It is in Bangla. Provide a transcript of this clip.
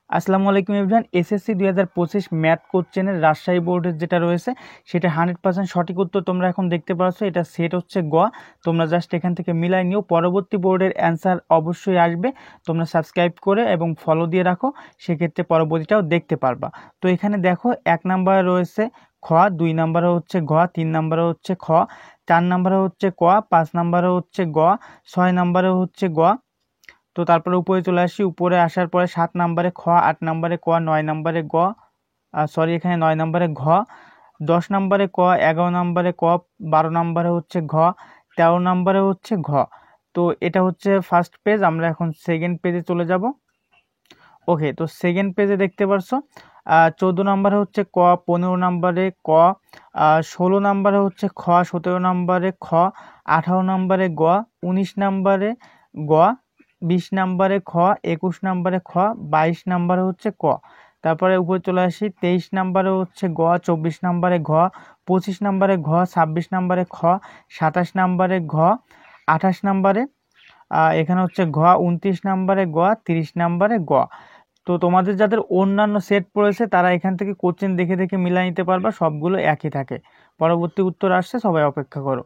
আসসালামু আলাইকুম এভরিওয়ান। এসএসসি 2025 ম্যাথ কোশ্চেনের রাজশাহী বোর্ডের যেটা রয়েছে সেটা 100% সঠিক উত্তর তোমরা এখন দেখতে পাচ্ছ। এটা সেট হচ্ছে গ। তোমরা জাস্ট এখান থেকে মিলাই নিও। পরবর্তী বোর্ডের অ্যান্সার অবশ্যই আসবে, তোমরা সাবস্ক্রাইব করে এবং ফলো দিয়ে রাখো, সেক্ষেত্রে পরবর্তীটাও দেখতে পারবা। তো এখানে দেখো 1 নম্বরে রয়েছে খ, 2 নম্বরে হচ্ছে ঘ, 3 নম্বরে হচ্ছে খ, 4 নম্বরে হচ্ছে ক, 5 নম্বরে হচ্ছে গ, 6 নম্বরে হচ্ছে গ। তো তারপরে উপরে চলে আসি, উপরে আসার পরে 7 নম্বরে খ, 8 নম্বরে ক, 9 নম্বরে গ, এখানে 9 নম্বরে ঘ, 10 নম্বরে ক, 11 নম্বরে ক, 12 নম্বরে হচ্ছে ঘ, 13 নম্বরে হচ্ছে ঘ। তো এটা হচ্ছে ফার্স্ট পেজ। আমরা এখন সেকেন্ড পেজে চলে যাব। ওকে, তো সেকেন্ড পেজে দেখতে পারছো 14 নম্বরে হচ্ছে ক, 15 নম্বরে ক, 16 নম্বরে হচ্ছে খ, 17 নম্বরে খ, 18 নম্বরে গ, 19 নম্বরে গ, 20 নম্বরে খ, 21 নম্বরে খ, 22 নম্বরে হচ্ছে ক। তারপরে উপরে চলে আসি, 23 নম্বরে হচ্ছে গ, 24 নম্বরে ঘ, 25 নম্বরে ঘ, 26 নম্বরে খ, 27 নম্বরে ঘ, 28 নম্বরে এখানে হচ্ছে ঘ, 29 নম্বরে গ, 30 নম্বরে গ। তো তোমাদের যাদের অন্যান্য সেট পড়েছে তারা এখান থেকে কোশ্চেন দেখে দেখে মিলাই নিতে পারবা, সবগুলো একই থাকে। পরবর্তী উত্তর আসছে, সবাই অপেক্ষা করো।